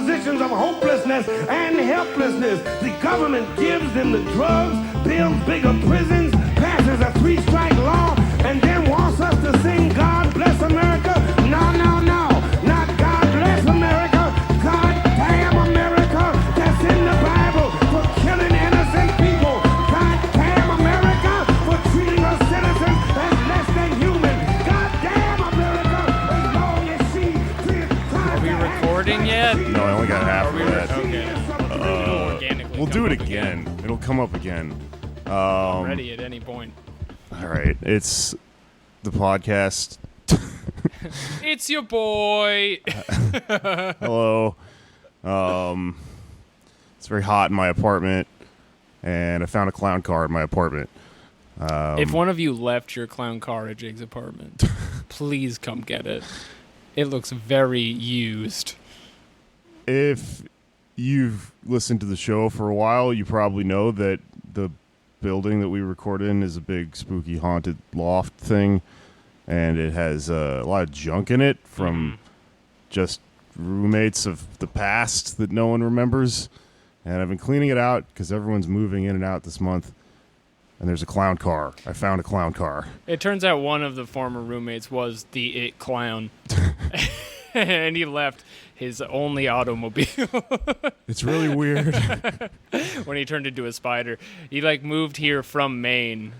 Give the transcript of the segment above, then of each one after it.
positions of hopelessness and helplessness. The government gives them the drugs, builds bigger prisons, passes a 3-strike law, and then wants us to sing God Bless America. No, no, no. Not God Bless America. God damn America. That's in the Bible for killing innocent people. God damn America for treating us citizens as less than human. God damn America as long as she did. Are we recording yet? No, I only got half of that. Okay. Organically We'll come do it up again. It'll come up again. I'm ready at any point. All right. It's the podcast. It's your boy. Hello. It's very hot in my apartment, and I found a clown car in my apartment. If one of you left your clown car at Jake's apartment, please come get it. It looks very used. If you've listened to the show for a while, you probably know that the building that we record in is a big spooky haunted loft thing, and it has a lot of junk in it from just roommates of the past that no one remembers. And I've been cleaning it out because everyone's moving in and out this month. And there's a clown car. I found a clown car. It turns out one of the former roommates was the It Clown. And he left his only automobile. It's really weird. When he turned into a spider. He moved here from Maine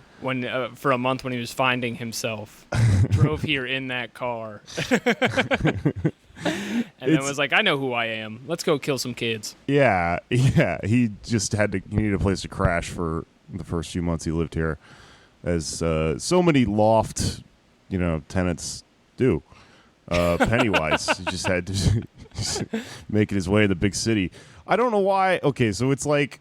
for a month when he was finding himself. Drove here in that car. And then was like, I know who I am. Let's go kill some kids. Yeah. He just he needed a place to crash for the first few months he lived here, as so many loft, tenants do. Pennywise, he just had to make it his way in the big city. I don't know why. Okay, so it's like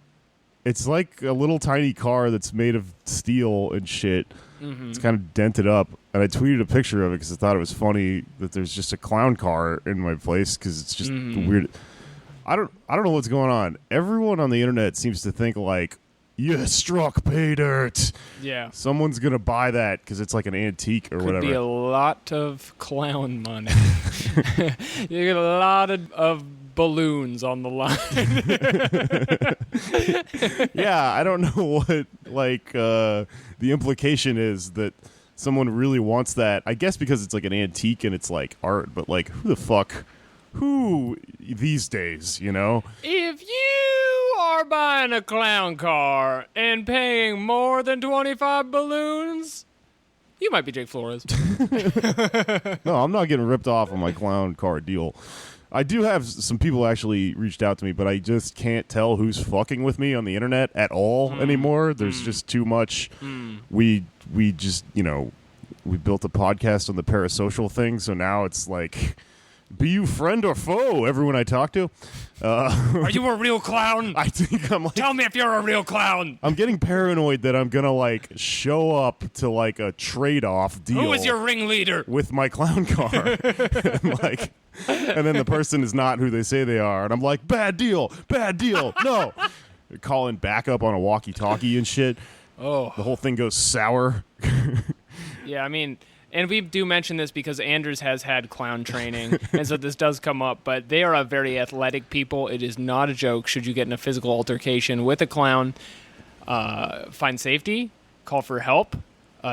a little tiny car that's made of steel and shit. Mm-hmm. It's kind of dented up, and I tweeted a picture of it because I thought it was funny that there's just a clown car in my place because it's just weird. I don't know what's going on. Everyone on the internet seems to think like, you struck pay dirt. Yeah. Someone's going to buy that because it's like an antique or whatever. Could be a lot of clown money. You get a lot of balloons on the line. Yeah, I don't know what the implication is that someone really wants that. I guess because it's like an antique and it's like art, but like who these days, If you are buying a clown car and paying more than 25 balloons, you might be Jake Flores. No, I'm not getting ripped off on my clown car deal. I do have some people actually reached out to me, but I just can't tell who's fucking with me on the internet at all anymore. There's just too much. We just, we built a podcast on the parasocial thing, so now it's like, be you friend or foe, everyone I talk to. Are you a real clown? I think I'm like... Tell me if you're a real clown. I'm getting paranoid that I'm going to show up to a trade-off deal. Who is your ringleader? With my clown car. And then the person is not who they say they are. And I'm like, bad deal, no. Calling backup on a walkie-talkie and shit. Oh. The whole thing goes sour. Yeah, I mean... And we do mention this because Anders has had clown training, and so this does come up. But they are a very athletic people. It is not a joke. Should you get in a physical altercation with a clown, find safety, call for help.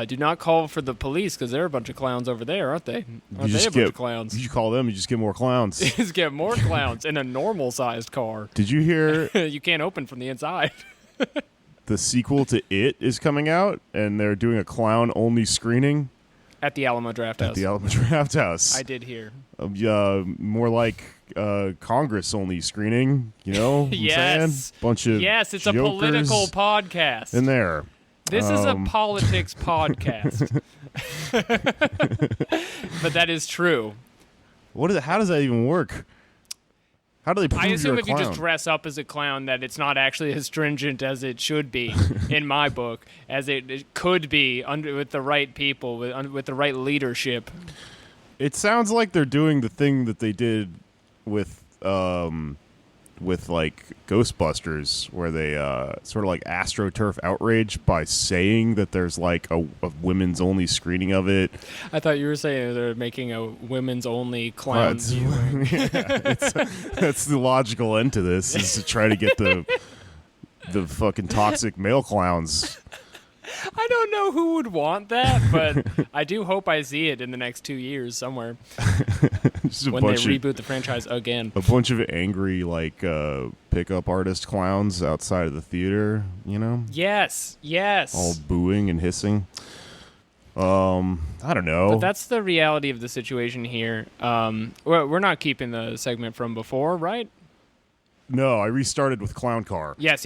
Do not call for the police because there are a bunch of clowns over there, aren't they? Aren't they a bunch of clowns? You call them, you just get more clowns. Just get more clowns in a normal-sized car. Did you hear? You can't open from the inside. The sequel to It is coming out, and they're doing a clown-only screening. At the Alamo Drafthouse. At the Alamo Drafthouse. I did hear. More like Congress only screening, you know what I'm saying? Bunch of Yes, it's a political podcast. In there. This is a politics podcast. But that is true. How does that even work? How do they prove I assume you're a if you clown? just dress up as a clown that it's not actually as stringent as it should be, in my book, as it could be with the right people, with the right leadership. It sounds like they're doing the thing that they did with with like Ghostbusters, where they sort of like AstroTurf outrage by saying that there's like a women's only screening of it. I thought you were saying they're making a women's only clown viewing. That's the logical end to this, is to try to get the fucking toxic male clowns. I don't know who would want that, but I do hope I see it in the next 2 years somewhere. When they reboot the franchise again. A bunch of angry, like, pickup artist clowns outside of the theater, you know? Yes. All booing and hissing. I don't know. But that's the reality of the situation here. We're not keeping the segment from before, right? No, I restarted with Clown Car. Yes.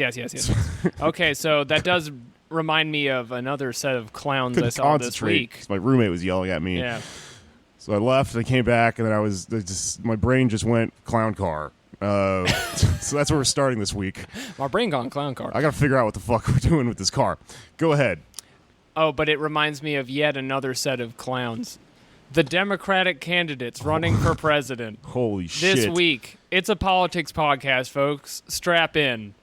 Okay, so that does remind me of another set of clowns I saw this week. My roommate was yelling at me. Yeah. So I left, I came back, and then my brain just went Clown Car. So that's where we're starting this week. My brain gone Clown Car. I got to figure out what the fuck we're doing with this car. Go ahead. Oh, but it reminds me of yet another set of clowns. The Democratic candidates running for president. Holy shit. This week. It's a politics podcast, folks. Strap in.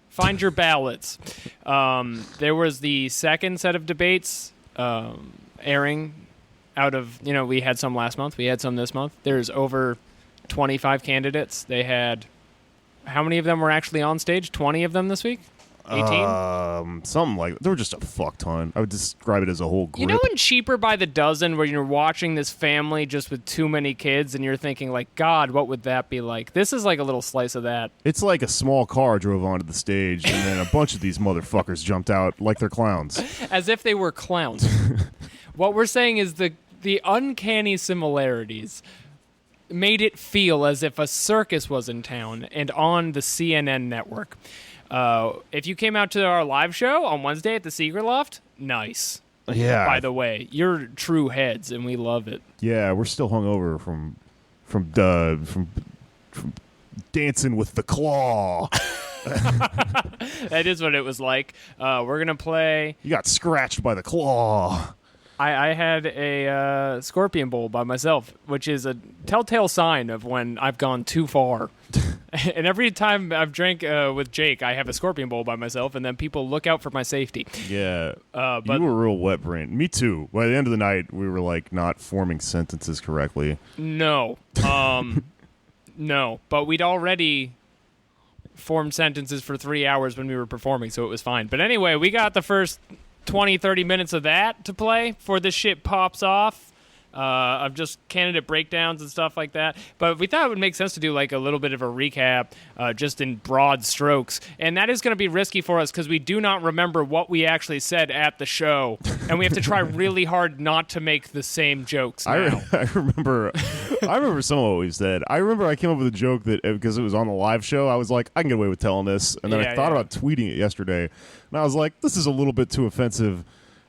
Find your ballots. There was the second set of debates airing out of, we had some last month. We had some this month. There's over 25 candidates. They had, how many of them were actually on stage? 20 of them this week? 18? Something like that. There were just a fuck ton. I would describe it as a whole group. You know in Cheaper by the Dozen, where you're watching this family just with too many kids and you're thinking, like, God, what would that be like? This is like a little slice of that. It's like a small car drove onto the stage and then a bunch of these motherfuckers jumped out like they're clowns. As if they were clowns. What we're saying is the uncanny similarities made it feel as if a circus was in town and on the CNN network. If you came out to our live show on Wednesday at the Secret Loft, nice. Yeah. By the way, you're true heads, and we love it. Yeah, we're still hungover from dancing with the claw. That is what it was like. We're gonna play. You got scratched by the claw. I had a scorpion bowl by myself, which is a telltale sign of when I've gone too far. And every time I've drank with Jake, I have a scorpion bowl by myself, and then people look out for my safety. Yeah, but you were real wet brain. Me too. By the end of the night, we were like not forming sentences correctly. No, no. But we'd already formed sentences for 3 hours when we were performing, so it was fine. But anyway, we got the first 20, 30 minutes of that to play before this shit pops off. Of just candidate breakdowns and stuff like that. But we thought it would make sense to do like a little bit of a recap just in broad strokes. And that is going to be risky for us because we do not remember what we actually said at the show. And we have to try really hard not to make the same jokes now. I remember some of what we said. I remember I came up with a joke that because it was on the live show, I was like, I can get away with telling this. And then I thought about tweeting it yesterday. And I was like, this is a little bit too offensive.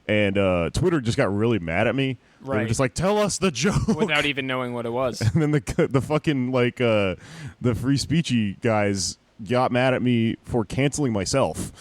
And Twitter just got really mad at me. Right. They were just like, tell us the joke. Without even knowing what it was. And then the fucking, like, the free speechy guys got mad at me for canceling myself.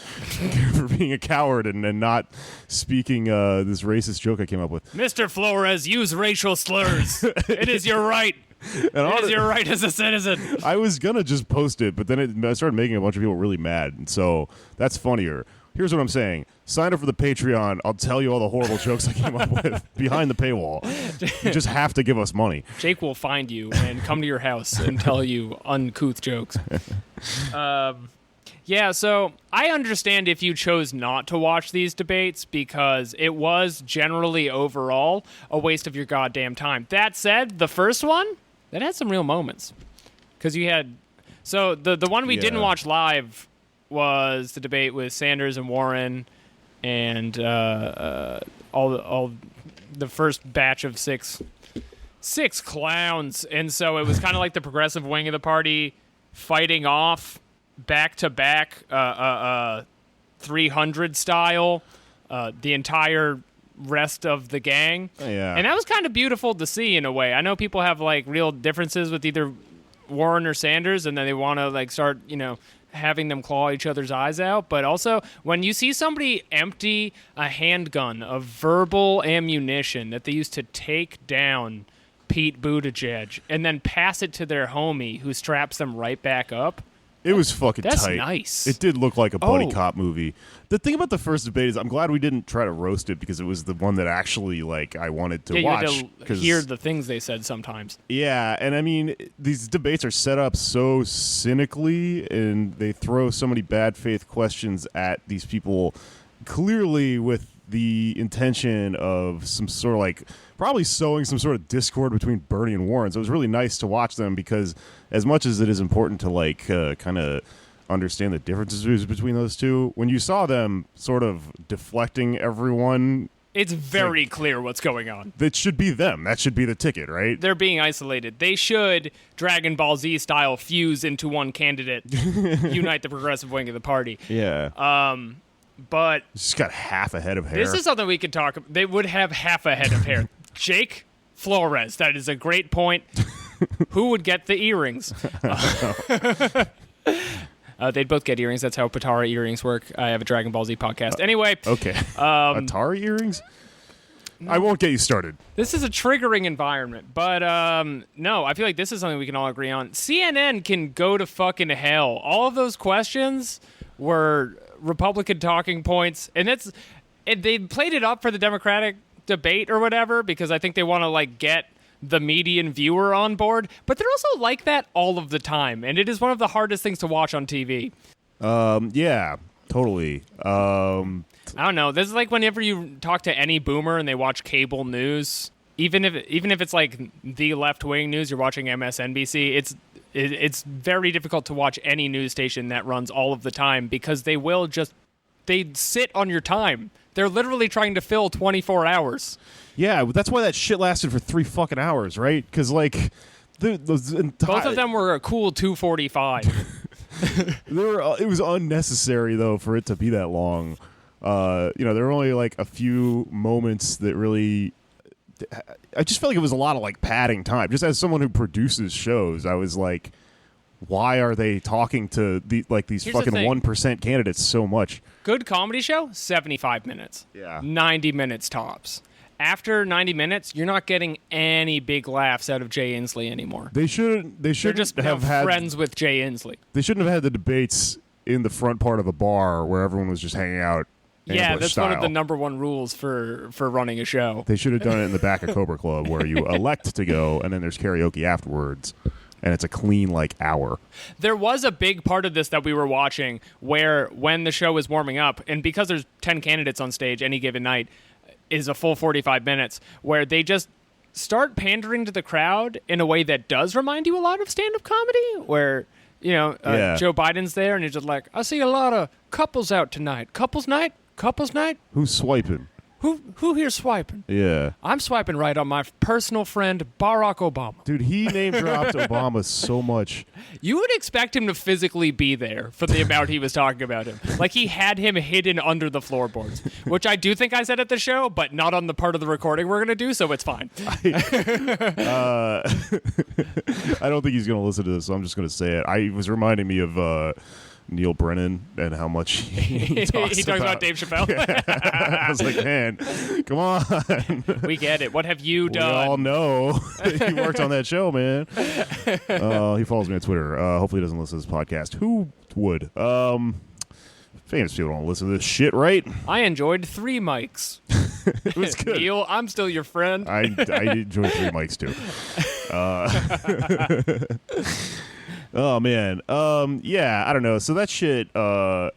For being a coward and not speaking this racist joke I came up with. Mr. Flores, use racial slurs. It is your right. It is your right as a citizen. I was going to just post it, but then I started making a bunch of people really mad. And so that's funnier. Here's what I'm saying. Sign up for the Patreon. I'll tell you all the horrible jokes I came up with behind the paywall. You just have to give us money. Jake will find you and come to your house and tell you uncouth jokes. Yeah, so I understand if you chose not to watch these debates because it was generally overall a waste of your goddamn time. That said, the first one, that had some real moments. Because you had... So the one we didn't watch live was the debate with Sanders and Warren and all the first batch of six clowns. And so it was kind of like the progressive wing of the party fighting off back-to-back 300 style the entire rest of the gang. Yeah. And that was kind of beautiful to see in a way. I know people have like real differences with either Warren or Sanders and then they want to like start, having them claw each other's eyes out, but also when you see somebody empty a handgun of verbal ammunition that they used to take down Pete Buttigieg and then pass it to their homie who straps them right back up, It was fucking That's tight. nice. It did look like a buddy Oh. cop movie. The thing about the first debate is I'm glad we didn't try to roast it because it was the one that actually like I wanted to Yeah, watch. you had to 'cause- hear the things they said sometimes. Yeah, and I mean these debates are set up so cynically, and they throw so many bad faith questions at these people, clearly with the intention of some sort of like probably sowing some sort of discord between Bernie and Warren. So it was really nice to watch them because as much as it is important to like kind of understand the differences between those two, when you saw them sort of deflecting everyone, It's very clear what's going on. that should be them. That should be the ticket, right? They're being isolated. They should Dragon Ball Z style fuse into one candidate, unite the progressive wing of the party. Yeah. But Just got half a head of hair. this is something we could talk about. They would have half a head of hair. Jake Flores. That is a great point. Who would get the earrings? They'd both get earrings. That's how Patara earrings work. I have a Dragon Ball Z podcast. Anyway, Okay. Atari earrings? I won't get you started. this is a triggering environment. But no, I feel like this is something we can all agree on. CNN can go to fucking hell. All of those questions were Republican talking points, and they played it up for the Democratic debate or whatever because I think they want to like get the median viewer on board, but they're also like that all of the time, and it is one of the hardest things to watch on TV. Yeah, totally. I don't know. This is like whenever you talk to any boomer and they watch cable news, even if it's like the left wing news, you're watching MSNBC. It's very difficult to watch any news station that runs all of the time because they sit on your time. They're literally trying to fill 24 hours. Yeah, that's why that shit lasted for 3 fucking hours, right? Because like, those Both of them were a cool 2:45. it was unnecessary though for it to be that long. There were only like a few moments that really. I just felt like it was a lot of like padding time. Just as someone who produces shows, I was like, why are they talking to these Here's the fucking thing. 1% candidates so much? Good comedy show, 75 minutes. Yeah. 90 minutes tops. After 90 minutes, you're not getting any big laughs out of Jay Inslee anymore. They shouldn't They're just have now had friends with Jay Inslee. They shouldn't have had the debates in the front part of a bar where everyone was just hanging out. Yeah, ambush that's style. one of the number one rules for running a show. They should have done it in the back of Cobra Club where you elect to go and then there's karaoke afterwards. And it's a clean, like, hour. There was a big part of this that we were watching where when the show was warming up, and because there's 10 candidates on stage any given night, is a full 45 minutes, where they just start pandering to the crowd in a way that does remind you a lot of stand-up comedy, where, Yeah. Joe Biden's there, and he's just like, I see a lot of couples out tonight. Couples night? Couples night? Who's swiping? Who here's swiping? Yeah. I'm swiping right on my personal friend, Barack Obama. Dude, he name-dropped Obama so much. You would expect him to physically be there for the amount he was talking about him. Like he had him hidden under the floorboards, which I do think I said at the show, but not on the part of the recording we're going to do, so it's fine. I don't think he's going to listen to this, so I'm just going to say it. It was reminding me of Neil Brennan and how much he talks He talks about Dave Chappelle. I was like, man, come on. We get it. What have you We done? all know that he worked on that show, man. He follows me on Twitter. Hopefully he doesn't listen to this podcast. Who would? Famous people don't listen to this shit, right? I enjoyed 3 mics. It was good. Neil, I'm still your friend. I enjoy 3 mics, too. Oh, man. Yeah, I don't know. So that shit, the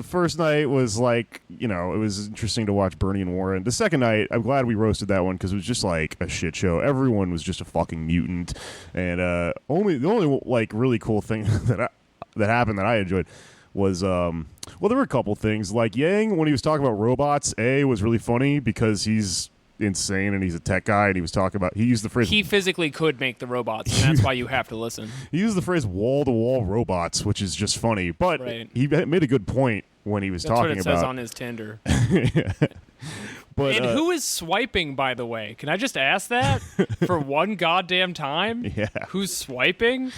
first night was like, it was interesting to watch Bernie and Warren. The second night, I'm glad we roasted that one because it was just like a shit show. Everyone was just a fucking mutant. And the only like really cool thing that happened that I enjoyed was, there were a couple things. Like Yang, when he was talking about robots, was really funny because he's insane and he's a tech guy, and he was talking about, he used the phrase, He physically could make the robots, and that's why you have to listen. he used the phrase wall-to-wall robots, which is just funny, but Right. he made a good point when he was That's talking what it about says on his Tinder. but And who is swiping, by the way? Can I just ask that for one goddamn time? Yeah. Who's swiping?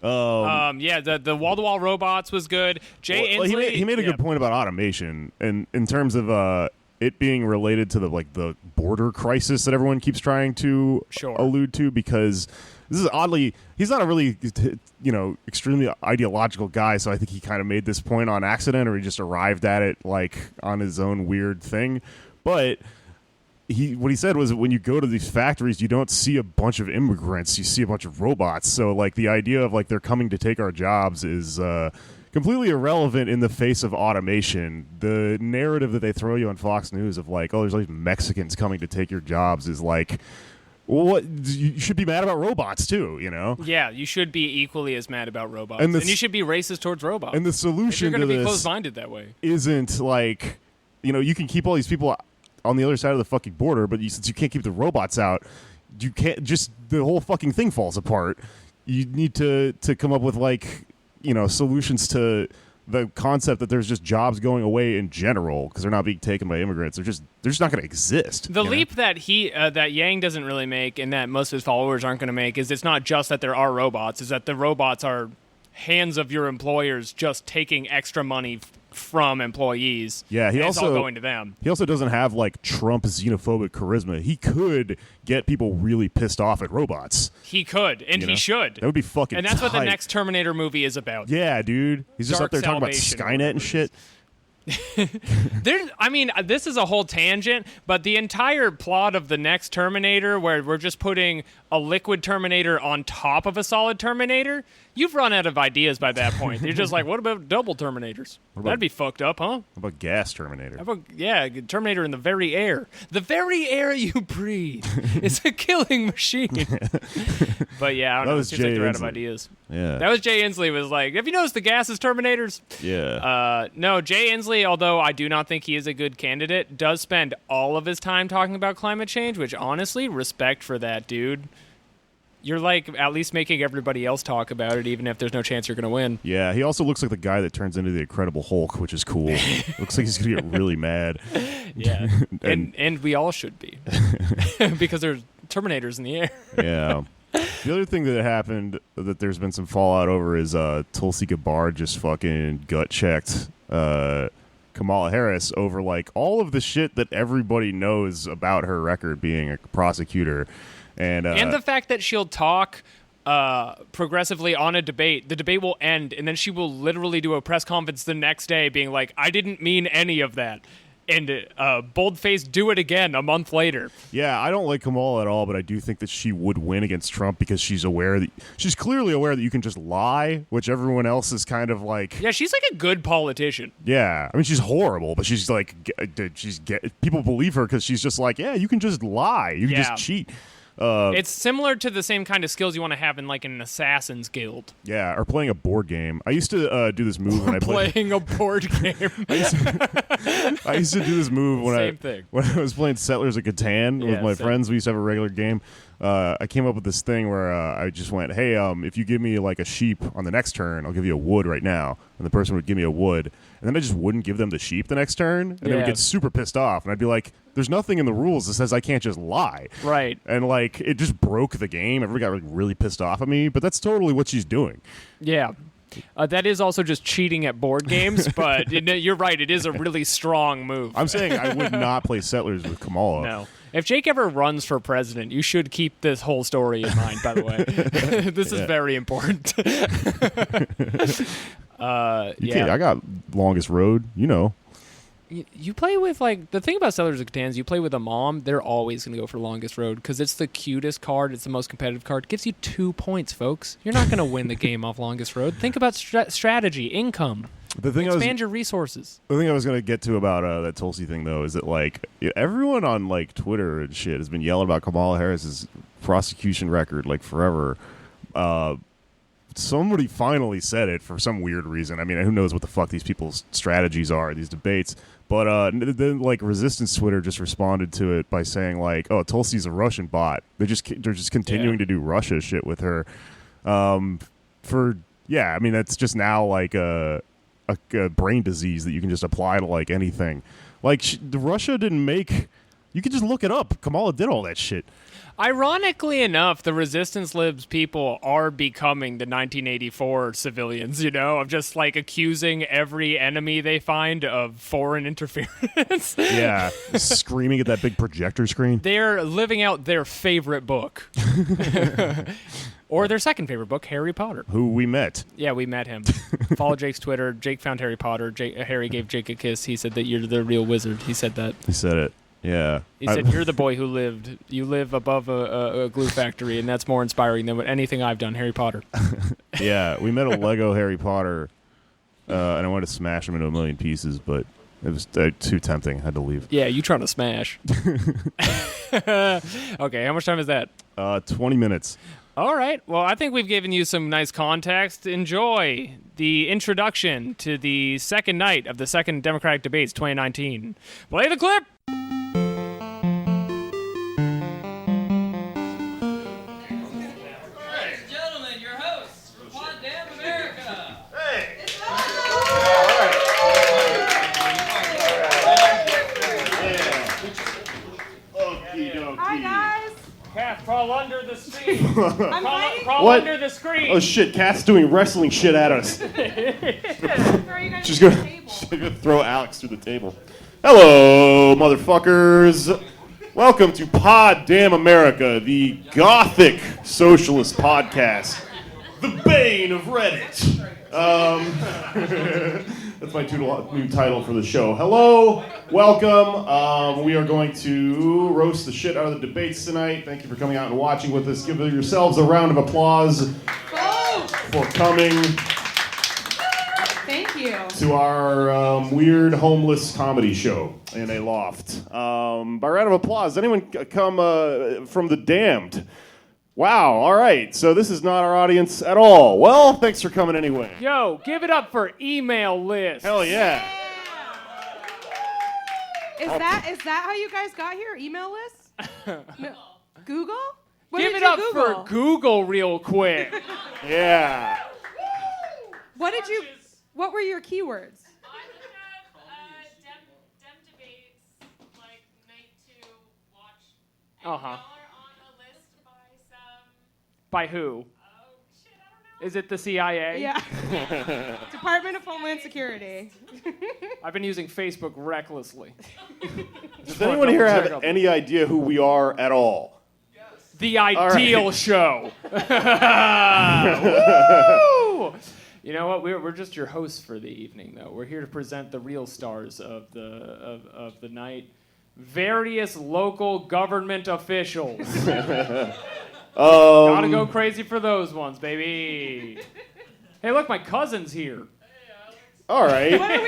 Yeah, the wall-to-wall robots was good. Jay well, Inslee. he made a good point about automation, and in terms of it being related to the border crisis that everyone keeps trying to allude to, because this is oddly, he's not a really, extremely ideological guy, so I think he kind of made this point on accident, or he just arrived at it on his own weird thing. But what he said was that when you go to these factories, you don't see a bunch of immigrants, you see a bunch of robots. So the idea of they're coming to take our jobs is completely irrelevant in the face of automation. The narrative that they throw you on Fox News of there's all these Mexicans coming to take your jobs is what you should be mad about robots too, Yeah, you should be equally as mad about robots, and you should be racist towards robots. And the solution if you're going to be closed-minded that way isn't you can keep all these people on the other side of the fucking border, but since you can't keep the robots out, you can't the whole fucking thing falls apart. You need to come up with solutions to the concept that there's just jobs going away in general because they're not being taken by immigrants. They're just not going to exist. The leap that that Yang doesn't really make, and that most of his followers aren't going to make, is it's not just that there are robots; is that the robots are hands of your employers just taking extra money from employees. Yeah, it's all going to them. He also doesn't have Trump xenophobic charisma. He could get people really pissed off at robots. He could, and he should. That would be fucking And that's tight. what the next Terminator movie is about. Yeah, dude. He's just Dark up there talking about Salvation, Skynet and shit. This is a whole tangent, but the entire plot of the next Terminator, where we're just putting a liquid Terminator on top of a solid Terminator, you've run out of ideas by that point. You're just what about double Terminators? That'd be fucked up, huh? What about gas Terminator? Terminator in the very air. The very air you breathe is a killing machine. But yeah, I don't know. It seems like they're out of ideas. Yeah. That was Jay Inslee was have you noticed the gas is Terminators? Yeah. No, Jay Inslee, although I do not think he is a good candidate, does spend all of his time talking about climate change, which honestly, respect for that, dude. You're at least making everybody else talk about it, even if there's no chance you're going to win. Yeah, he also looks like the guy that turns into the Incredible Hulk, which is cool. Looks like he's going to get really mad. Yeah, and we all should be. Because there's Terminators in the air. Yeah. The other thing that happened that there's been some fallout over is Tulsi Gabbard just fucking gut-checked Kamala Harris over all of the shit that everybody knows about her record being a prosecutor. And the fact that she'll talk progressively on a debate. The debate will end, and then she will literally do a press conference the next day being I didn't mean any of that. And bold-faced do it again a month later. Yeah, I don't like Kamala at all, but I do think that she would win against Trump because she's clearly aware that you can just lie, which everyone else is kind of Yeah, she's a good politician. Yeah, I mean, she's horrible, but she's people believe her because she's just yeah, you can just lie, you can just cheat. It's similar to the same kind of skills you want to have in an assassin's guild. Yeah, or playing a board game. I used to do this move when I playing a board game. I used to do this move when when I was playing Settlers of Catan with my friends. We used to have a regular game. I came up with this thing where I just went, hey, if you give me a sheep on the next turn, I'll give you a wood right now. And the person would give me a wood. And then I just wouldn't give them the sheep the next turn. And they would get super pissed off. And I'd be like, there's nothing in the rules that says I can't just lie. Right. And it just broke the game. Everybody got really pissed off at me. But that's totally what she's doing. Yeah. That is also just cheating at board games, but you're right. It is a really strong move. I'm saying I would not play Settlers with Kamala. No. If Jake ever runs for president, you should keep this whole story in mind, by the way. This is very important. I got longest road, You play with, the thing about Settlers of Catan is you play with a mom, they're always going to go for longest road because it's the cutest card, it's the most competitive card. It gives you 2 points, folks. You're not going to win the game off longest road. Think about strategy, income. Expand your resources. The thing I was going to get to about that Tulsi thing, though, is that, everyone on, Twitter and shit has been yelling about Kamala Harris's prosecution record, forever. Somebody finally said it for some weird reason. I mean, who knows what the fuck these people's strategies are, these debates. But then, Resistance Twitter just responded to it by saying, oh, Tulsi's a Russian bot. They're just continuing to do Russia shit with her. I mean, that's just now, a brain disease that you can just apply to, anything. Russia didn't make You can just look it up. Kamala did all that shit. Ironically enough, the Resistance Libs people are becoming the 1984 civilians, of just like accusing every enemy they find of foreign interference. Yeah, screaming at that big projector screen. They're living out their favorite book. Or their second favorite book, Harry Potter. Who we met. Yeah, we met him. Follow Jake's Twitter. Jake found Harry Potter. Harry gave Jake a kiss. He said that you're the real wizard. He said that. He said it. Yeah. He said, you're the boy who lived. You live above a glue factory, and that's more inspiring than anything I've done, Harry Potter. Yeah, we met a Lego Harry Potter, and I wanted to smash him into a million pieces, but it was too tempting. I had to leave. Yeah, you trying to smash. Okay, how much time is that? 20 minutes. All right. Well, I think we've given you some nice context. Enjoy the introduction to the second night of the second Democratic debates 2019. Play the clip. Crawl under the screen. Crawl under the screen. Oh shit, Kat's doing wrestling shit at us. She's gonna throw Alex through the table. Hello, motherfuckers. Welcome to Pod Damn America, the gothic socialist podcast. The bane of Reddit. That's my new title for the show. Hello, welcome. We are going to roast the shit out of the debates tonight. Thank you for coming out and watching with us. Give yourselves a round of applause for coming. Thank you. To our weird homeless comedy show in a loft. By round of applause, anyone come from the damned? Wow, all right. So this is not our audience at all. Well, thanks for coming anyway. Yo, give it up for email list. Hell yeah. Is that how you guys got here? Email lists? No. Google? Give it up for Google real quick. Yeah. What were your keywords? I looked at Dem debates, like night to watch. And Uh-huh. y'all are on a list by some. By who? Oh shit, I don't know. Is it the CIA? Yeah. Department of Homeland Security. I've been using Facebook recklessly. Does anyone here have any idea who we are at all? The Ideal Show. Woo! You know what? We're just your hosts for the evening, though. We're here to present the real stars of the night. Various local government officials. Gotta go crazy for those ones, baby. Hey, look, my cousin's here. All right. What are we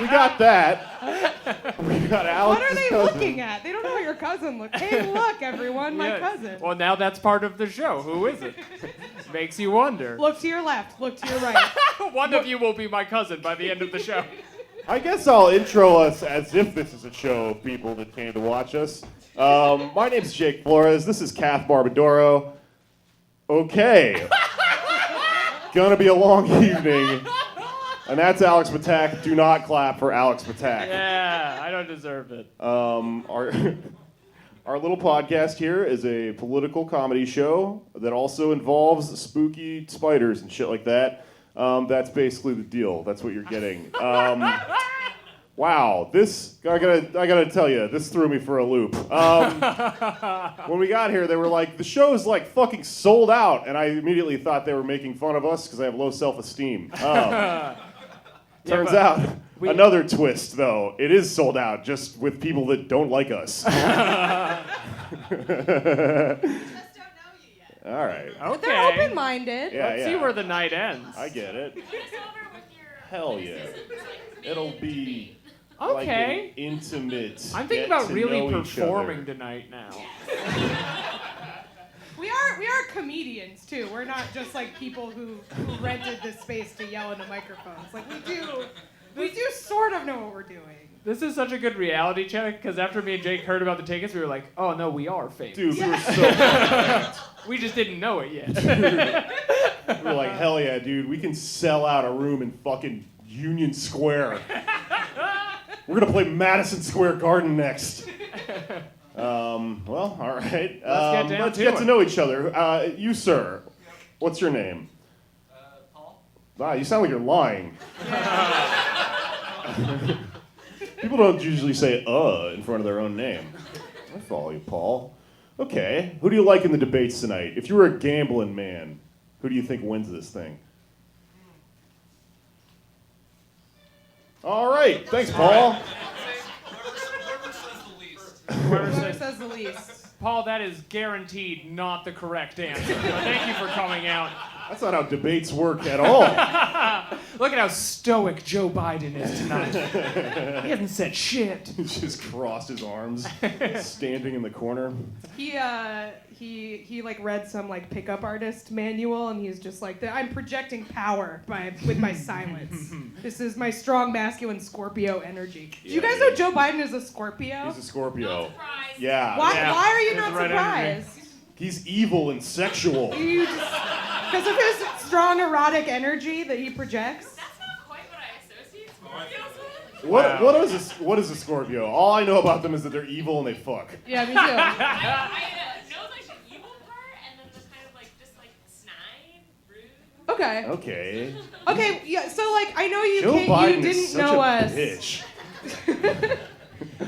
We got that. We got Alex. What are they looking at? They don't know what your cousin looks. Hey, look, everyone, my cousin. Well, now that's part of the show. Who is it? Makes you wonder. Look to your left. Look to your right. One of you will be my cousin by the end of the show. I guess I'll intro us as if this is a show of people that came to watch us. My name's Jake Flores. This is Kath Barbadoro. Okay. Gonna be a long evening. And that's Alex Patak. Do not clap for Alex Patak. Yeah, I don't deserve it. Our little podcast here is a political comedy show that also involves spooky spiders and shit like that. That's basically the deal. That's what you're getting. Wow, this I gotta tell you, this threw me for a loop. When we got here, they were like, the show's like fucking sold out, and I immediately thought they were making fun of us because I have low self-esteem. Turns out, another twist though, it is sold out, just with people that don't like us. Just don't know you yet. All right. Okay. They're open-minded. Yeah, Let's see where the night ends. I get it. Put us over with your. Hell yeah. It'll be Okay. like an intimate. I'm thinking get about to really know each performing other. tonight now. We are comedians too. We're not just like people who rented this space to yell into microphones. Like we do sort of know what we're doing. This is such a good reality check because after me and Jake heard about the tickets, we were like, oh no, we are famous. Dude, we were so. We just didn't know it yet. We were like, hell yeah, dude, we can sell out a room in fucking Union Square. We're gonna play Madison Square Garden next. Well, all right. Let's get down let's to get it. to know each other. You, sir, what's your name? Paul? Wow, you sound like you're lying. People don't usually say in front of their own name. I follow you, Paul. Okay, who do you like in the debates tonight? If you were a gambling man, who do you think wins this thing? All right, thanks, Paul. Whoever says the least. Paul, that is guaranteed not the correct answer. Thank you for coming out. That's not how debates work at all. Look at how stoic Joe Biden is tonight. He hasn't said shit. He just crossed his arms, standing in the corner. He like read some like pickup artist manual, and he's just like, I'm projecting power with my silence. This is my strong masculine Scorpio energy. Do you guys know Joe Biden is a Scorpio? He's a Scorpio. Not surprised. Yeah. Why are you He has not the right energy. surprised? He's evil and sexual. Because of his strong erotic energy that he projects. That's not quite what I associate Scorpios with. What is a Scorpio? All I know about them is that they're evil and they fuck. Yeah, me too. I know like the evil part, and then the kind of like just like snide, rude. Okay. Okay. Okay, yeah, so like I know Joe Biden you is didn't such know a us. bitch.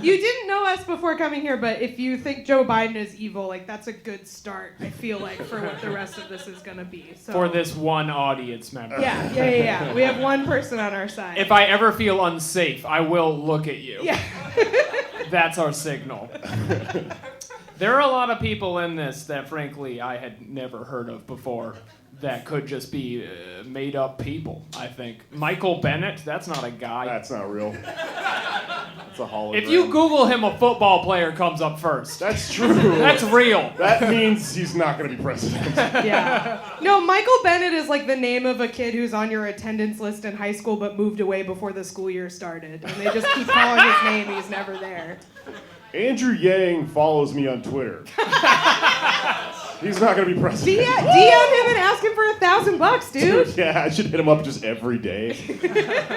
You didn't know us before coming here, but if you think Joe Biden is evil, like that's a good start, I feel like, for what the rest of this is gonna be. So For this one audience member. Yeah. We have one person on our side. If I ever feel unsafe, I will look at you. Yeah. That's our signal. There are a lot of people in this that, frankly, I had never heard of before that could just be made up people, I think. Michael Bennett, that's not a guy. That's not real. It's a hologram. If you Google him, a football player comes up first. That's true. That's real. That means he's not going to be president. Yeah. No, Michael Bennett is like the name of a kid who's on your attendance list in high school but moved away before the school year started. And they just keep calling his name, he's never there. Andrew Yang follows me on Twitter. He's not going to be president. DM him and ask him for $1,000, dude. Yeah, I should hit him up just every day.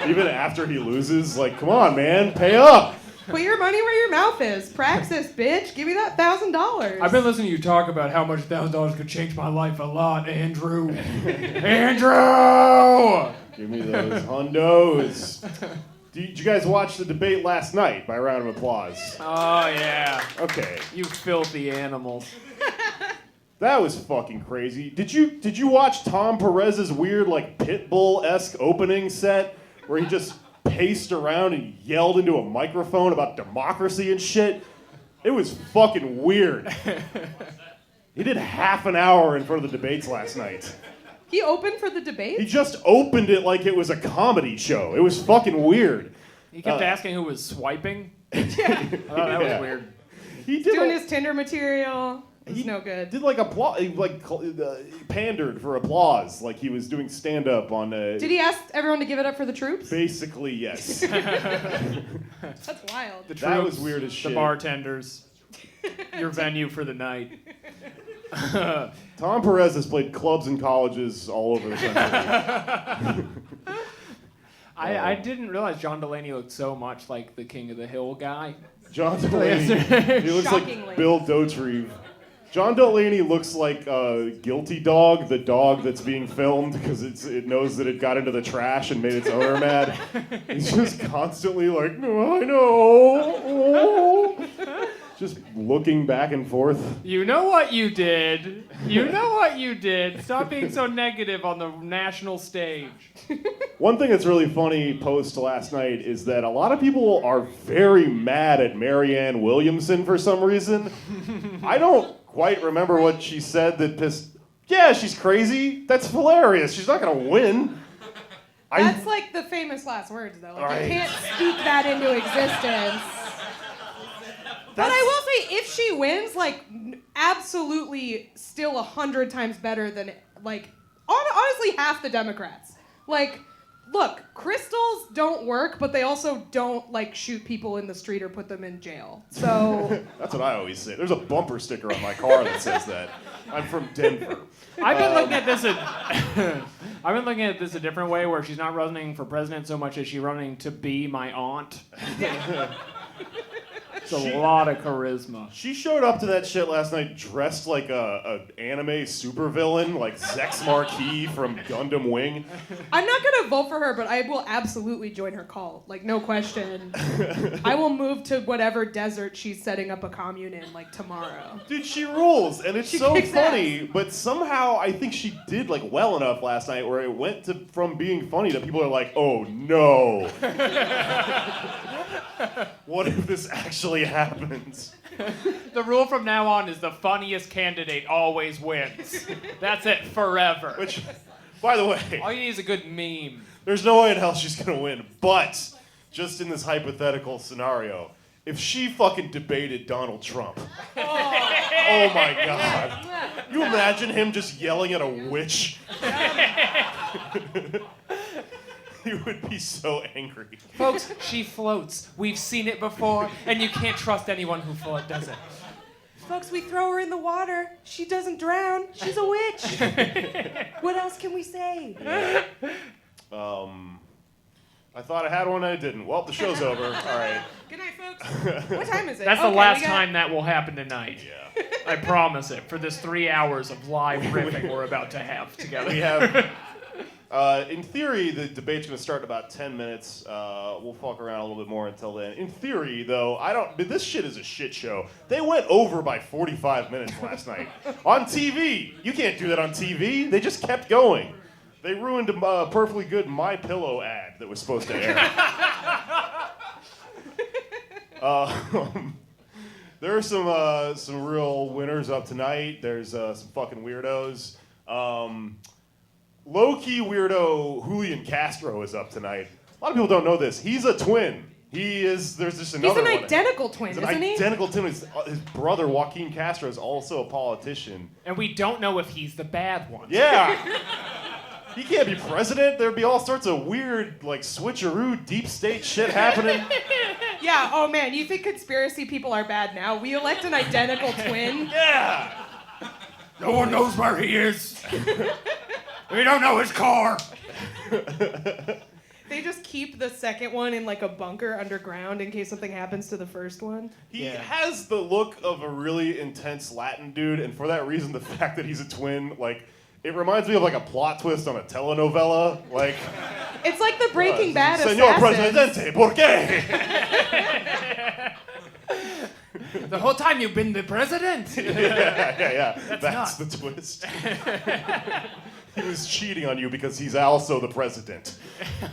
Even after he loses. Like, come on, man, pay up. Put your money where your mouth is. Praxis, bitch. Give me that $1,000. I've been listening to you talk about how much $1,000 could change my life a lot, Andrew. Andrew! Give me those hundos. Did you guys watch the debate last night by round of applause? Oh, yeah. Okay. You filthy animals. That was fucking crazy. Did you watch Tom Perez's weird like Pitbull-esque opening set where he just paced around and yelled into a microphone about democracy and shit? It was fucking weird. He did half an hour in front of the debates last night. He opened for the debate? He just opened it like it was a comedy show. It was fucking weird. He kept asking who was swiping. Yeah. I thought that Yeah. was weird. He did Doing his Tinder material. It's He no good. did like applause, pandered for applause, like he was doing stand up on. Did he ask everyone to give it up for the troops? Basically, yes. That's wild. The That was troops, weird as shit. The bartenders. Your venue for the night. Tom Perez has played clubs and colleges all over the country. I didn't realize John Delaney looked so much like the King of the Hill guy. John Delaney, he looks Shockingly. like Bill Dauterive. John Delaney looks like Guilty Dog, the dog that's being filmed because it knows that it got into the trash and made its owner mad. He's just constantly like, no, I know. Just looking back and forth. You know what you did. You know what you did. Stop being so negative on the national stage. One thing that's really funny post last night is that a lot of people are very mad at Marianne Williamson for some reason. I don't quite remember what she said that pissed... Yeah, she's crazy. That's hilarious. She's not going to win. That's like the famous last words, though. Like, Right. you can't speak that into existence. But I will say, if she wins, like, absolutely still 100 times better than, like, honestly, half the Democrats. Like, look, crystals don't work, but they also don't, like, shoot people in the street or put them in jail. So... That's what I always say. There's a bumper sticker on my car that says that. I'm from Denver. I've been looking at this I've been looking at this a different way, where she's not running for president so much as she's running to be my aunt. It's a lot of charisma. She showed up to that shit last night dressed like a anime supervillain, like Zex Marquis from Gundam Wing. I'm not gonna vote for her, but I will absolutely join her cult. Like, no question. I will move to whatever desert she's setting up a commune in, like, tomorrow. Dude, she rules, and it's She so kicks funny, ass. but somehow I think she did, like, well enough last night where it went from being funny to people are like, oh no. What if this actually happens? The rule from now on is the funniest candidate always wins. That's it forever. Which, by the way, All you need is a good meme. there's no way in hell she's gonna win, but just in this hypothetical scenario, if she fucking debated Donald Trump, oh my god. You imagine him just yelling at a witch? He would be so angry. Folks, she floats. We've seen it before, and you can't trust anyone who does it. Folks, we throw her in the water. She doesn't drown. She's a witch. What else can we say? I thought I had one and I didn't. Well, the show's over. All right. Good night, folks. What time is it? That's the Okay, last we got- time that will happen tonight. Yeah. I promise it, for this 3 hours of live riffing we're about to have together. We have, in theory, the debate's going to start in about 10 minutes. We'll fuck around a little bit more until then. In theory, though, this shit is a shit show. They went over by 45 minutes last night. On TV. You can't do that on TV. They just kept going. They ruined a perfectly good My Pillow ad that was supposed to air. There are some real winners up tonight. There's some fucking weirdos. Low-key weirdo Julian Castro is up tonight. A lot of people don't know this. He's a twin. There's just another He's an one. identical twin, He's an isn't he? identical twin. His brother, Joaquin Castro, is also a politician. And we don't know if he's the bad one. Yeah. He can't be president. There'd be all sorts of weird, like, switcheroo, deep state shit happening. Yeah, oh man, you think conspiracy people are bad now? We elect an identical twin? Yeah. No one knows where he is. We don't know his car. They just keep the second one in like a bunker underground in case something happens to the first one. He has the look of a really intense Latin dude, and for that reason, the fact that he's a twin, like, it reminds me of like a plot twist on a telenovela. Like, It's like the Breaking Bad Señor assassins. Presidente, ¿por qué? The whole time you've been the president. Yeah. nuts. That's the twist. He was cheating on you because he's also the president.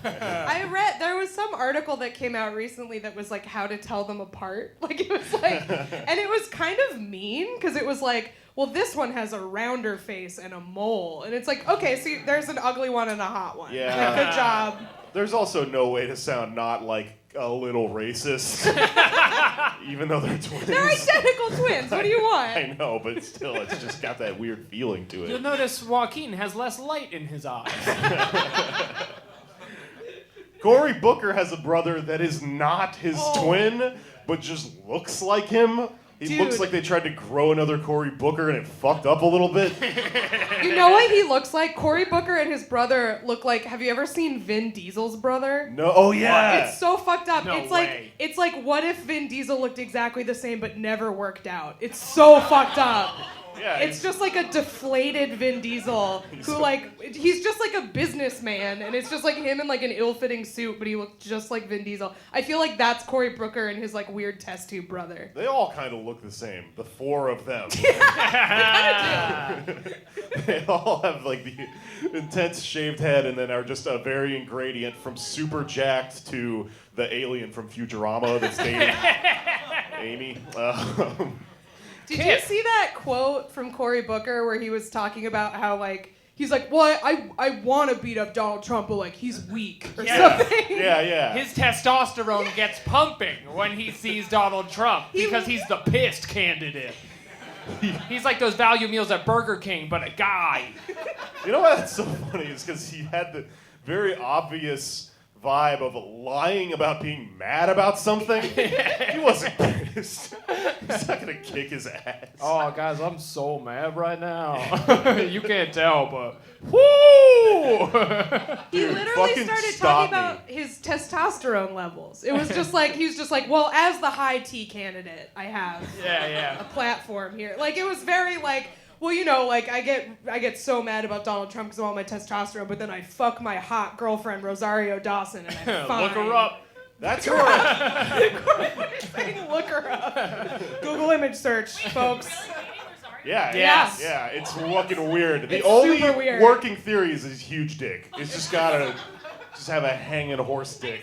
I read there was some article that came out recently that was like how to tell them apart. Like it was like, and it was kind of mean because it was like, well, this one has a rounder face and a mole, and it's like, okay, so there's an ugly one and a hot one. Yeah. Good job. There's also no way to sound not like a little racist, even though they're twins. They're identical twins. What do you want? I know, but still, it's just got that weird feeling to You'll it. notice Joaquin has less light in his eyes. Cory Booker has a brother that is not his twin, but just looks like him. He Dude. looks like they tried to grow another Cory Booker and it fucked up a little bit. You know what he looks like? Cory Booker and his brother look like. Have you ever seen Vin Diesel's brother? No, oh yeah. It's so fucked up. No it's way. like what if Vin Diesel looked exactly the same but never worked out? It's so fucked up. Yeah, It's just like a deflated Vin Diesel who like he's just like a businessman and it's just like him in like an ill-fitting suit but he looks just like Vin Diesel. I feel like that's Cory Booker and his like weird test tube brother. They all kind of look the same. The four of them. They all have like the intense shaved head and then are just a varying gradient from super jacked to the alien from Futurama that's dating Amy. Did you see that quote from Cory Booker where he was talking about how like he's like, well, I want to beat up Donald Trump, but like he's weak or something. Yeah. His testosterone gets pumping when he sees Donald Trump because he's the pissed candidate. He's like those value meals at Burger King, but a guy. You know why that's so funny is because he had the very obvious vibe of lying about being mad about something. He wasn't pissed. He's not gonna kick his ass. Oh, guys, I'm so mad right now. You can't tell, but whoo! He literally fucking started stop talking about his testosterone levels. It was just like, he was just like, well, as the high T candidate, I have Yeah. a platform here. Like, it was very like, well, you know, like I get so mad about Donald Trump because of all my testosterone, but then I fuck my hot girlfriend Rosario Dawson and I'm fine. Look her up. That's right. Look her up. Google image search, folks. Yeah, Yes. yeah, it's fucking weird. The It's only super weird. working theory is his huge dick. It's just gotta have a hanging horse dick.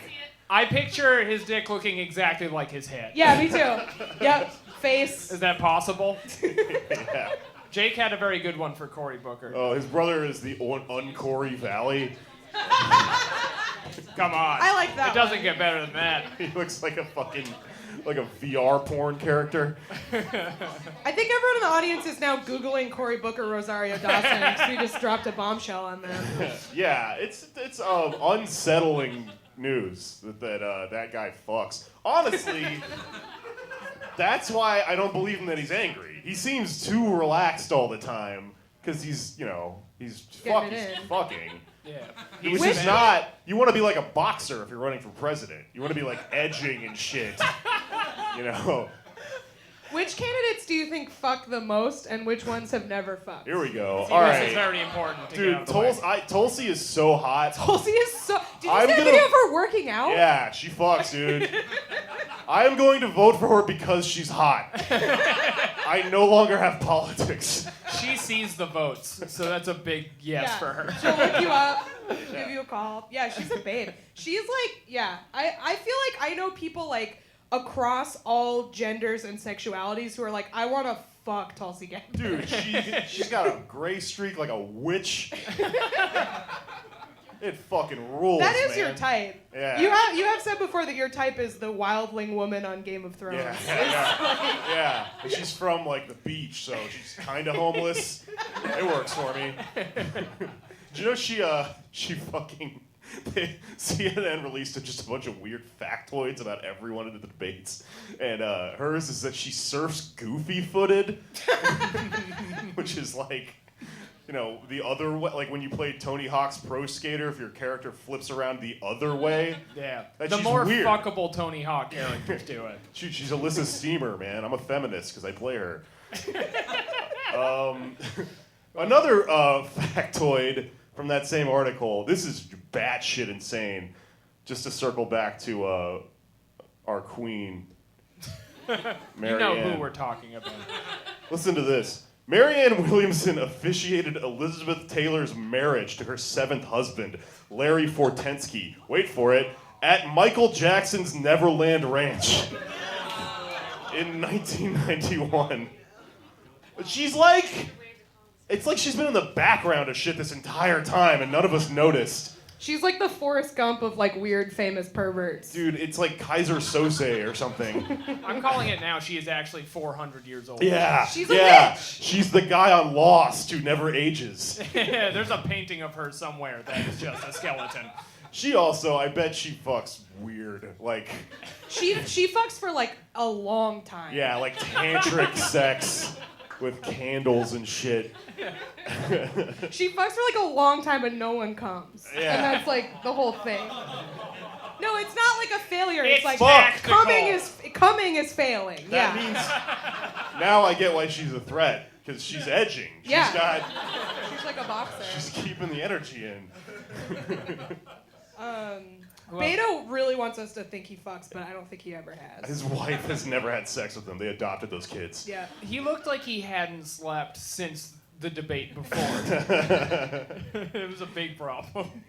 I picture his dick looking exactly like his head. Yeah, me too. Yep, face. Is that possible? Yeah. Jake had a very good one for Cory Booker. Oh, his brother is the Uncory Valley. Come on. I like that It doesn't one. get better than that. He looks like a VR porn character. I think everyone in the audience is now Googling Cory Booker, Rosario Dawson, because we just dropped a bombshell on them. Yeah, it's unsettling news that guy fucks. Honestly, that's why I don't believe him that he's angry. He seems too relaxed all the time because he's Getting it in. fucking. Yeah. Which is not. You want to be like a boxer if you're running for president. You want to be like edging and shit. You know. Which candidates do you think fuck the most, and which ones have never fucked? Here we go. See, All this is right, very important to get dude. out of the way. Tulsi is so hot. Tulsi is so. Did you I'm see a gonna- video of her working out? Yeah, she fucks, dude. I am going to vote for her because she's hot. I no longer have politics. She sees the votes, so that's a big yes Yeah. for her. She'll look you up, give you a call. Yeah, she's a babe. She's like, yeah. I feel like I know people like across all genders and sexualities who are like, I want to fuck Tulsi Gabbard. Dude, she's got a gray streak like a witch. It fucking rules, That is man. your type. Yeah. You have said before that your type is the wildling woman on Game of Thrones. Yeah. And she's from like the beach, so she's kind of homeless. It works for me. Do you know she fucking CNN released just a bunch of weird factoids about everyone in the debates, and hers is that she surfs goofy-footed, which is like. You know, the other way, like when you play Tony Hawk's Pro Skater, if your character flips around the other way. Yeah. That The she's more weird. fuckable Tony Hawk characters do it. She's Alyssa Steamer, man. I'm a feminist because I play her. Another factoid from that same article. This is batshit insane. Just to circle back to our queen, Mary You know Ann. who we're talking about. Listen to this. Marianne Williamson officiated Elizabeth Taylor's marriage to her 7th husband, Larry Fortensky. Wait for it. At Michael Jackson's Neverland Ranch in 1991. But she's like, it's like she's been in the background of shit this entire time and none of us noticed. She's like the Forrest Gump of like weird famous perverts. Dude, it's like Kaiser Sose or something. I'm calling it now. She is actually 400 years old. Yeah. She's a yeah. witch. She's the guy on Lost who never ages. There's a painting of her somewhere that is just a skeleton. She also, I bet she fucks weird. Like, She fucks for like a long time. yeah, like tantric sex with candles and shit. She fucks for like a long time, but no one comes. Yeah. And that's like the whole thing. No, it's not like a failure. It's, It's like tactical. coming is failing. That yeah. means now I get why she's a threat because she's edging. Yeah. She's like a boxer. She's keeping the energy in. Beto really wants us to think he fucks, but I don't think he ever has. His wife has never had sex with him. They adopted those kids. Yeah. He looked like he hadn't slept since the debate before. It was a big problem.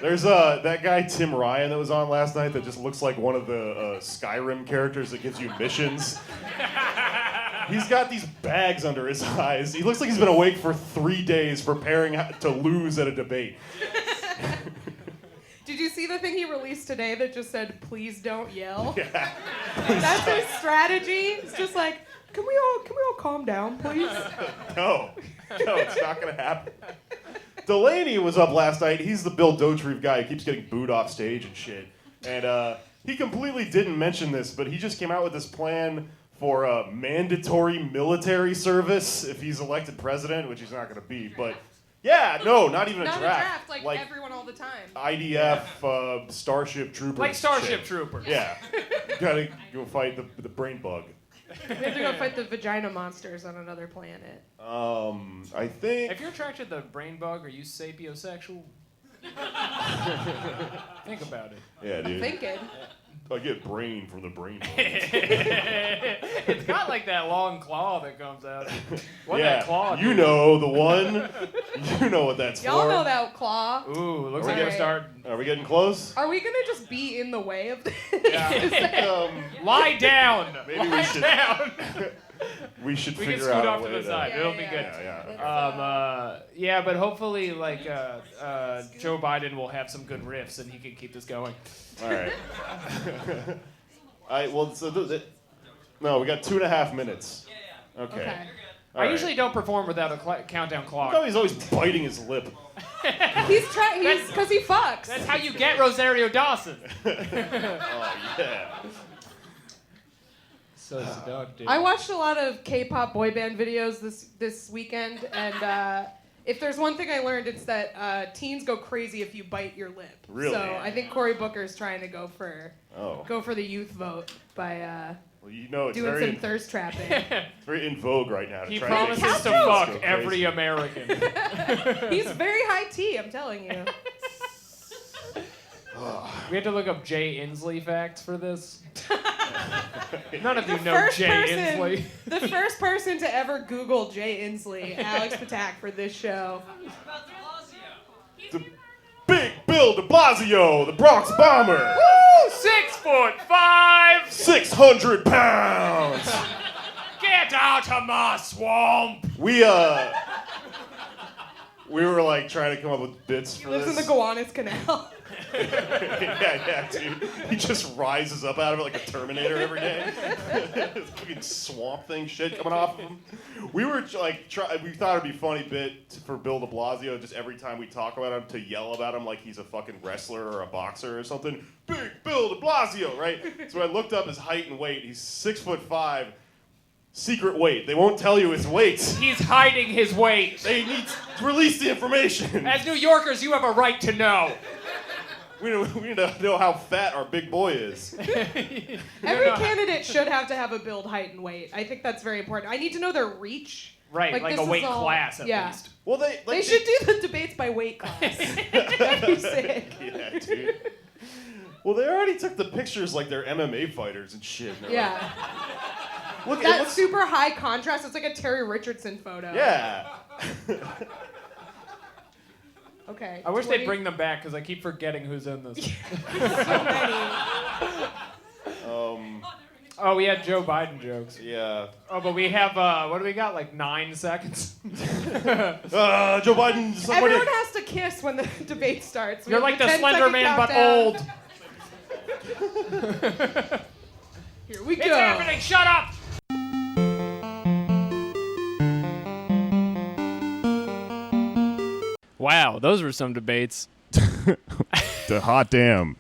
There's that guy Tim Ryan that was on last night that just looks like one of the Skyrim characters that gives you missions. He's got these bags under his eyes. He looks like he's been awake for 3 days preparing to lose at a debate. Did you see the thing he released today that just said, "Please don't yell"? Yeah. That's his strategy. It's just like, can we all calm down, please? No, it's not gonna happen. Delaney was up last night. He's the Bill Dauterive guy who keeps getting booed off stage and shit. And he completely didn't mention this, but he just came out with this plan for a mandatory military service if he's elected president, which he's not going to be. But yeah, no, not even Not a draft. a draft, like everyone all the time. IDF, Starship Troopers. Like Starship shit. Troopers. Yeah. Gotta go fight the brain bug. We have to go fight the vagina monsters on another planet. I think. If you're attracted to brain bug, are you sapiosexual? Think about it. Yeah, dude. Thinking. I get brain from the brain bug. It's got like that long claw that comes out. What yeah, that claw? you do? know the one. You know what that's Y'all for. know that claw. Ooh, looks Are like we we're starting. Are we getting close? Are we gonna just be in the way of this? Yeah. Lie down. Maybe Lie we should. down. We should We figure can out scoot a off to way the side. Yeah, It'll yeah, be yeah. good. Yeah. Yeah, but hopefully, like, Joe Biden will have some good riffs and he can keep this going. All right. All right. Well, so no, we got 2.5 minutes. Okay. Okay. All I right. usually don't perform without a countdown clock. Look how he's always biting his lip. He's because he fucks. That's how you get Rosario Dawson. Oh yeah. So seductive. I watched a lot of K-pop boy band videos this weekend, and if there's one thing I learned, it's that teens go crazy if you bite your lip. Really? So I think Cory Booker's trying to go for Oh. the youth vote by Well, you know it's doing very some thirst trapping. very in vogue right now. To He try promises to to get kids fuck go every crazy. American. He's very high tea, I'm telling you. We had to look up Jay Inslee facts for this. None of you know First Jay person, Inslee. the first person to ever Google Jay Inslee, Alex Patak, for this show. The Big Bill de Blasio, the Bronx Bomber. Woo! 6'5". 600 pounds. Get out of my swamp. We were like trying to come up with bits He for lives this. in the Gowanus Canal. yeah, dude. He just rises up out of it like a Terminator every day. This fucking swamp thing shit coming off of him. We were like, we thought it'd be a funny bit for Bill de Blasio just every time we talk about him to yell about him like he's a fucking wrestler or a boxer or something. Big Bill de Blasio, right? So I looked up his height and weight. He's 6'5". Secret weight. They won't tell you his weight. He's hiding his weight. They need to release the information. As New Yorkers, you have a right to know. We need to know how fat our big boy is. Every candidate should have to have a build, height, and weight. I think that's very important. I need to know their reach. Right, like this a is weight all- class at yeah. least. Well, They should do the debates by weight class. That'd be sick. Yeah, dude. Well, they already took the pictures like they're MMA fighters and shit. And they're Yeah. Like, look, it That looks, super high contrast. It's like a Terry Richardson photo. yeah. Okay. I wish what do they'd you- bring them back because I keep forgetting who's in this. so many. Oh, we had Joe Biden jokes. Yeah. Oh, but we have, what do we got, like 9 seconds? Joe Biden. Somebody. Everyone has to kiss when the debate starts. We You're have like the 10 Slender second Man, but countdown. old. Here we It's go. happening, shut up! Wow, those were some debates. The hot damn.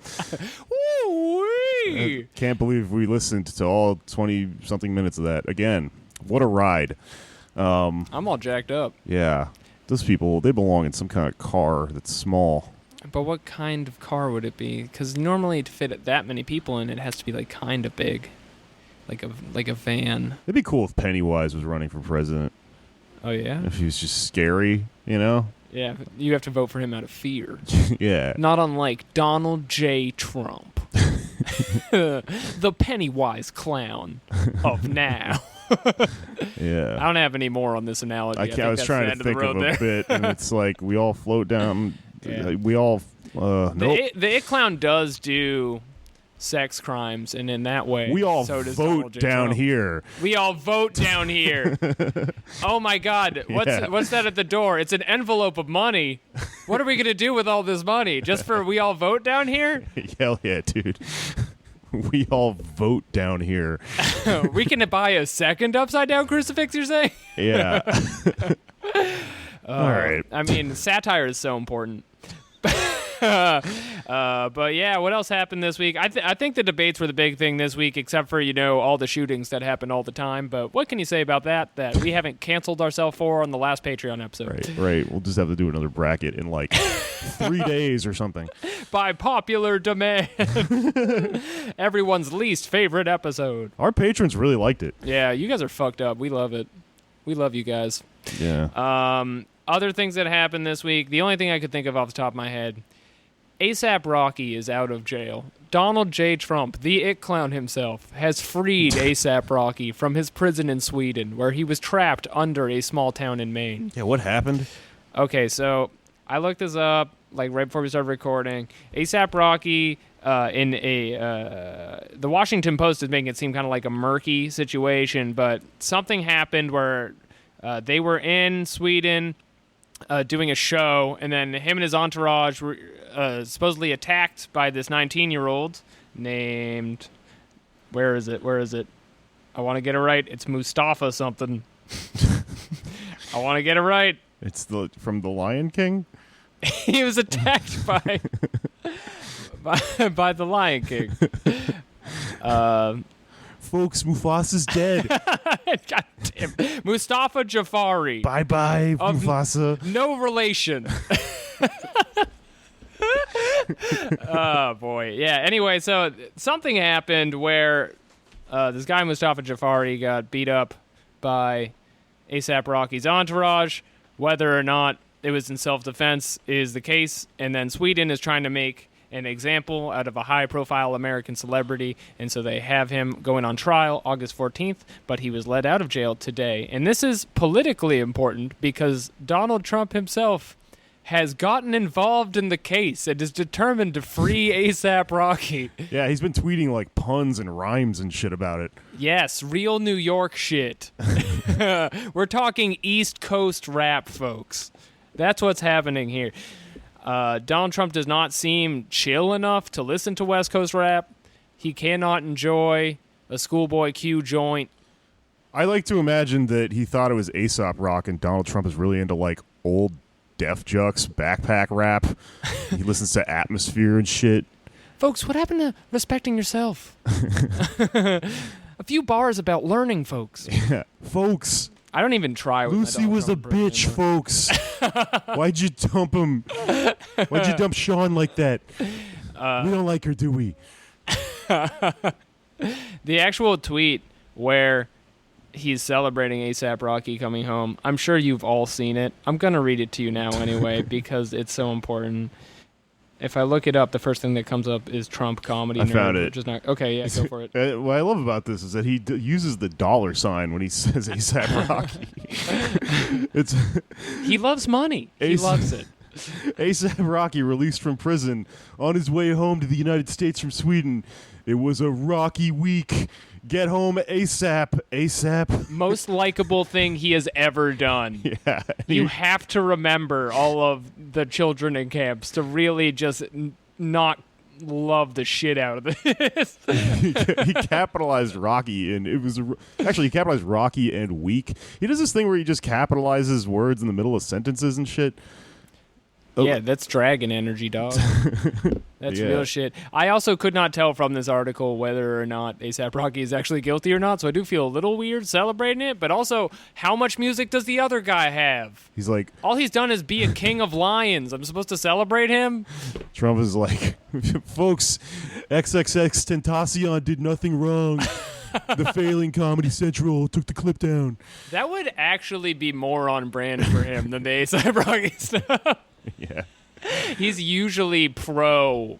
Woo-wee! Can't believe we listened to all 20-something minutes of that. Again, what a ride. I'm all jacked up. Yeah. Those people, they belong in some kind of car that's small. But what kind of car would it be? Because normally to fit that many people in, it has to be like kind of big, like a van. It'd be cool if Pennywise was running for president. Oh yeah, If he was just scary, you know? yeah. You have to vote for him out of fear. Yeah. Not unlike Donald J. Trump, the Pennywise clown of now. Yeah. I don't have any more on this analogy. I think was that's trying the to end think of, the of road a there. bit, and it's like we all float down. Yeah. We all. Nope. The It Clown does do sex crimes, and in that way, We all so does Donald vote J. down Trump. here. We all vote down here. Oh my God! Yeah. What's that at the door? It's an envelope of money. What are we gonna do with all this money? Just for we all vote down here? Hell yeah, dude. We all vote down here. We can buy a second upside down crucifix. You're saying? Yeah. All right. I mean, satire is so important. But yeah, what else happened this week? I think the debates were the big thing this week, except for, all the shootings that happen all the time. But what can you say about that we haven't canceled ourselves for on the last Patreon episode? Right. We'll just have to do another bracket in like 3 days or something. By popular demand. Everyone's least favorite episode. Our patrons really liked it. Yeah, you guys are fucked up. We love it. We love you guys. Yeah. Other things that happened this week, the only thing I could think of off the top of my head, ASAP Rocky is out of jail. Donald J. Trump, the it clown himself, has freed ASAP Rocky from his prison in Sweden, where he was trapped under a small town in Maine. Yeah, what happened? Okay, so I looked this up, like right before we started recording. ASAP Rocky, the Washington Post is making it seem kind of like a murky situation, but something happened where they were in Sweden doing a show, and then him and his entourage were supposedly attacked by this 19-year-old named... Where is it? I want to get it right. It's Mustafa something. I want to get it right. It's from The Lion King? He was attacked by the Lion King. Folks, Mufasa's dead. God damn. Mustafa Jafari. Bye-bye, Of Mufasa. No relation. Oh, boy. Yeah, anyway, so something happened where this guy, Mustafa Jafari, got beat up by ASAP Rocky's entourage. Whether or not it was in self-defense is the case. And then Sweden is trying to make an example out of a high-profile American celebrity, and so they have him going on trial August 14th, but he was let out of jail today. And this is politically important because Donald Trump himself has gotten involved in the case and is determined to free ASAP Rocky. Yeah, he's been tweeting like puns and rhymes and shit about it. Yes, real New York shit. We're talking East Coast rap, folks. That's what's happening here. Donald Trump does not seem chill enough to listen to West Coast rap. He cannot enjoy a Schoolboy Q joint. I like to imagine that he thought it was Aesop Rock and Donald Trump is really into like old Def Jux backpack rap. He listens to Atmosphere and shit. Folks, what happened to respecting yourself? A few bars about learning, folks. Yeah. Folks. I don't even try with my Lucy Donald was Trump a bitch, folks. Why'd you dump him? Why'd you dump Sean like that? We don't like her, do we? The actual tweet where he's celebrating ASAP Rocky coming home, I'm sure you've all seen it. I'm going to read it to you now anyway because it's so important. If I look it up, the first thing that comes up is Trump comedy. I found it. Which is not, okay, yeah, go for it. What I love about this is that he uses the dollar sign when he says ASAP Rocky. He loves money. He loves it. ASAP Rocky released from prison on his way home to the United States from Sweden. It was a rocky week. Get home ASAP. ASAP. Most likable thing he has ever done. Yeah. You have to remember all of the children in camps to really just not love the shit out of this. He capitalized Rocky, and it was actually he capitalized Rocky and weak. He does this thing where he just capitalizes words in the middle of sentences and shit. Yeah, that's dragon energy, dog. That's Yeah. real shit. I also could not tell from this article whether or not ASAP Rocky is actually guilty or not, so I do feel a little weird celebrating it, but also, how much music does the other guy have? He's like, All he's done is be a king of lions. I'm supposed to celebrate him? Trump is like, folks, XXX Tentacion did nothing wrong. The failing Comedy Central took the clip down. That would actually be more on brand for him than the ASAP Rocky stuff. Yeah. He's usually pro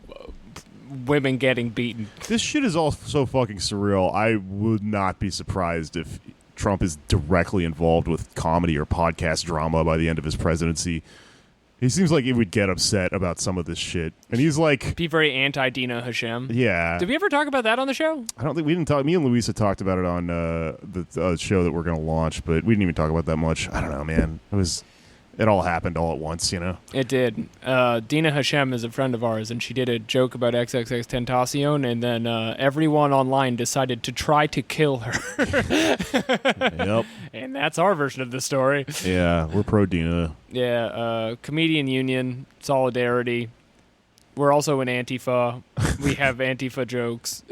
women getting beaten. This shit is all so fucking surreal. I would not be surprised if Trump is directly involved with comedy or podcast drama by the end of his presidency. He seems like he would get upset about some of this shit. And he's like... Be very anti-Dina Hashem. Yeah. Did we ever talk about that on the show? I don't think we didn't talk... Me and Luisa talked about it on the show that we're going to launch, but we didn't even talk about that much. I don't know, man. It was it all happened all at once, you know? It did. Dina Hashem is a friend of ours, and she did a joke about XXX Tentacion, and then everyone online decided to try to kill her. Yep. And that's our version of the story. Yeah, we're pro Dina. Yeah, comedian union, solidarity. We're also in Antifa. We have Antifa jokes.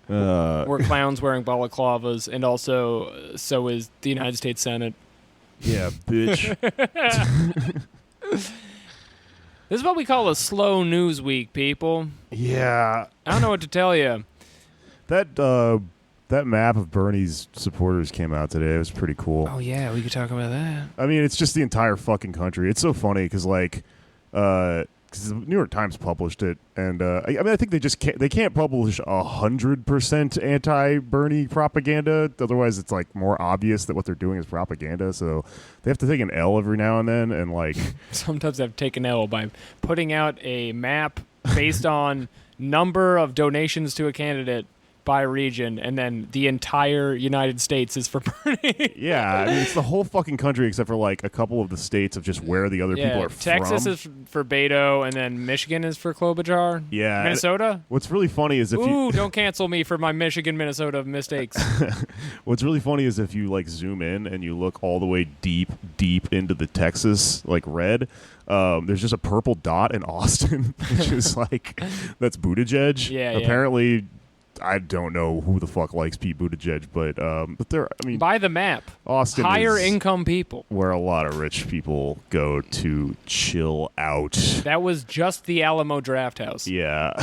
We're clowns wearing balaclavas, and also so is the United States Senate. Yeah, bitch. This is what we call a slow news week, people. Yeah. I don't know what to tell you. That map of Bernie's supporters came out today. It was pretty cool. Oh, yeah, we could talk about that. I mean, it's just the entire fucking country. It's so funny because, like, because the New York Times published it, and I think they can't publish 100% anti-Bernie propaganda. Otherwise, it's like more obvious that what they're doing is propaganda. So they have to take an L every now and then, and like sometimes I've taken L by putting out a map based on number of donations to a candidate by region, and then the entire United States is for Bernie. Yeah, I mean, it's the whole fucking country except for like a couple of the states of just where the other people are Texas from. is for Beto, and then Michigan is for Klobuchar. Yeah. Minnesota? What's really funny is if Ooh, don't cancel me for my Michigan, Minnesota mistakes. What's really funny is if you like zoom in and you look all the way deep into the Texas like red, there's just a purple dot in Austin, which is like that's Buttigieg. Yeah. Apparently, I don't know who the fuck likes Pete Buttigieg, but there. I mean, by the map, Austin higher is income people, where a lot of rich people go to chill out. That was just the Alamo Draft House. Yeah,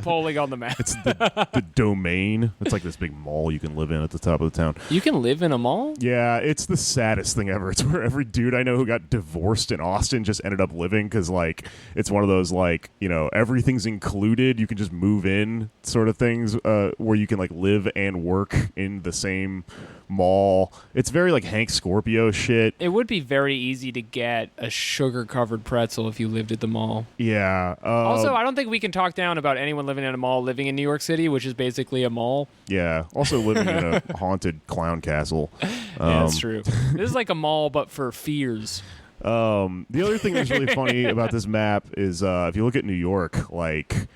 polling on the map. It's the Domain. It's like this big mall you can live in at the top of the town. You can live in a mall? Yeah, it's the saddest thing ever. It's where every dude I know who got divorced in Austin just ended up living because, like, it's one of those, like, you know, everything's included. You can just move in sort of things where you can, like, live and work in the same mall. It's very, like, Hank Scorpio shit. It would be very easy to get a sugar-covered pretzel if you lived at the mall. Yeah. Also, I don't think we can talk down about anyone living in a mall living in New York City, which is basically a mall. Yeah. Also living in a haunted clown castle. Yeah, that's true. This is like a mall, but for fears. The other thing that's really funny about this map is if you look at New York, like,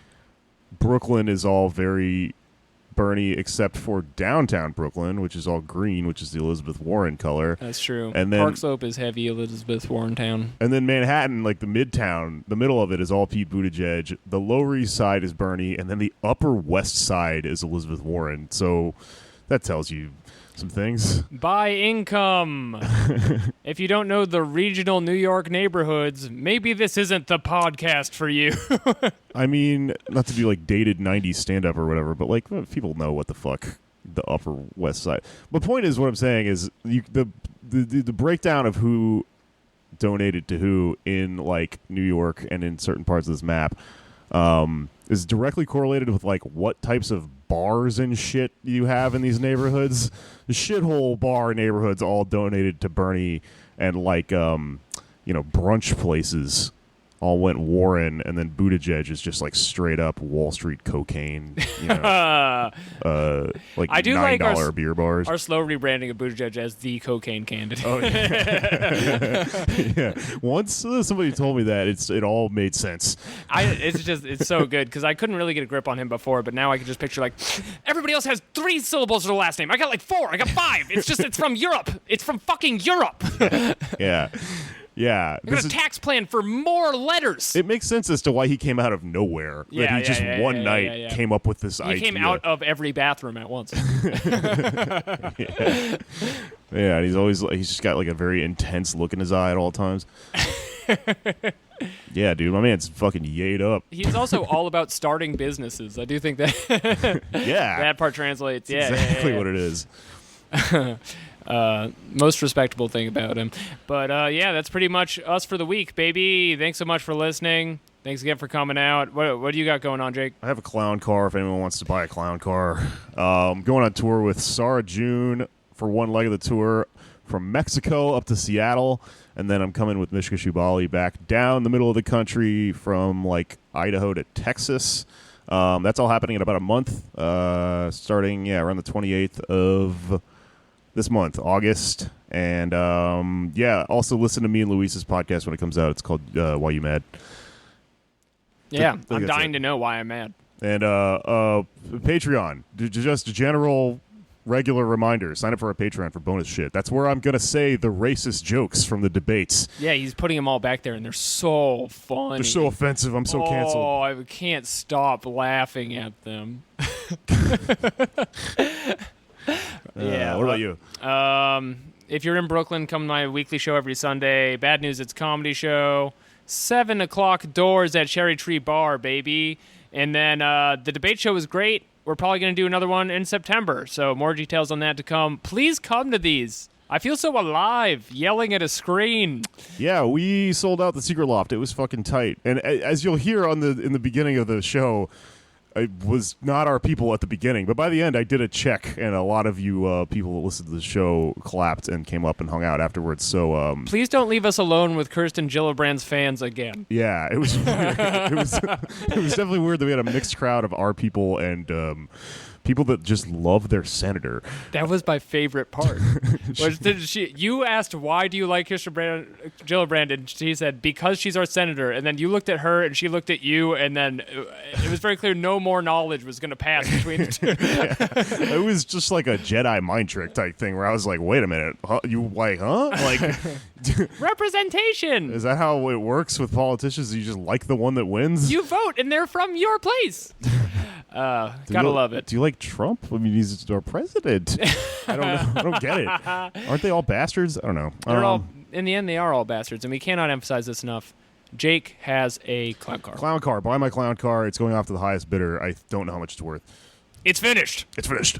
Brooklyn is all very Bernie except for downtown Brooklyn, which is all green, which is the Elizabeth Warren color. That's true. And then Park Slope is heavy Elizabeth Warren town. And then Manhattan, like the midtown, the middle of it is all Pete Buttigieg. The Lower East Side is Bernie, and then the Upper West Side is Elizabeth Warren. So that tells you some things. By income. If you don't know the regional New York neighborhoods, maybe this isn't the podcast for you. I mean, not to be like dated 90s stand-up or whatever, but like people know what the fuck the Upper West Side. The point is, what I'm saying is the breakdown of who donated to who in like New York and in certain parts of this map is directly correlated with like what types of bars and shit you have in these neighborhoods. The shithole bar neighborhoods all donated to Bernie, and like brunch places all went Warren, and then Buttigieg is just like straight up Wall Street cocaine, like I do $9 like our beer bars. Our slow rebranding of Buttigieg as the cocaine candidate. Oh, yeah. Yeah. Once somebody told me that, it all made sense. It's so good because I couldn't really get a grip on him before, but now I can just picture like everybody else has 3 syllables to the last name. I got like 4. I got 5. It's from Europe. It's from fucking Europe. Yeah. Yeah. I got a tax plan for more letters. It makes sense as to why he came out of nowhere. Yeah, that he just one night came up with this idea. He came out of every bathroom at once. Yeah, and he's just got like a very intense look in his eye at all times. Yeah, dude, my man's fucking yayed up. He's also all about starting businesses. I do think that yeah, that part translates. That's exactly what it is. Most respectable thing about him. But yeah, that's pretty much us for the week, baby. Thanks so much for listening. Thanks again for coming out. What do you got going on, Jake? I have a clown car if anyone wants to buy a clown car. Going on tour with Sarah June for one leg of the tour from Mexico up to Seattle, and then I'm coming with Mishka Shubali back down the middle of the country from like Idaho to Texas. That's all happening in about a month, starting around the 28th of this month, August. And also listen to me and Luis's podcast when it comes out. It's called Why You Mad? Yeah, think I'm that's dying it. to know why I'm mad. And Patreon, just a general regular reminder. Sign up for our Patreon for bonus shit. That's where I'm going to say the racist jokes from the debates. Yeah, he's putting them all back there, and they're so funny. They're so offensive. I'm so canceled. Oh, I can't stop laughing at them. Yeah. What about you? If you're in Brooklyn, come to my weekly show every Sunday. Bad News, It's Comedy Show. 7 o'clock doors at Cherry Tree Bar, baby. And then the debate show is great. We're probably going to do another one in September. So more details on that to come. Please come to these. I feel so alive yelling at a screen. Yeah, we sold out the Secret Loft. It was fucking tight. And as you'll hear in the beginning of the show, it was not our people at the beginning, but by the end, I did a check, and a lot of you people that listened to the show clapped and came up and hung out afterwards. So Please don't leave us alone with Kirsten Gillibrand's fans again. yeah, it was weird. it was definitely weird that we had a mixed crowd of our people and people that just love their senator. That was my favorite part. You asked, why do you like Kirsten Gillibrand? And she said, because she's our senator. And then you looked at her, and she looked at you, and then it was very clear no more knowledge was going to pass between the two. Yeah. It was just like a Jedi mind trick type thing where I was like, wait a minute, huh? You like, huh? Like, Representation! is that how it works with politicians? You just like the one that wins? You vote, and they're from your place. Gotta love it. Do you like Trump? I mean, he's our president. I don't know. I don't get it. Aren't they all bastards? I don't know. They're all, in the end, they are all bastards, and we cannot emphasize this enough. Jake has a clown car. Clown car. Buy my clown car. It's going off to the highest bidder. I don't know how much it's worth. It's finished. It's finished.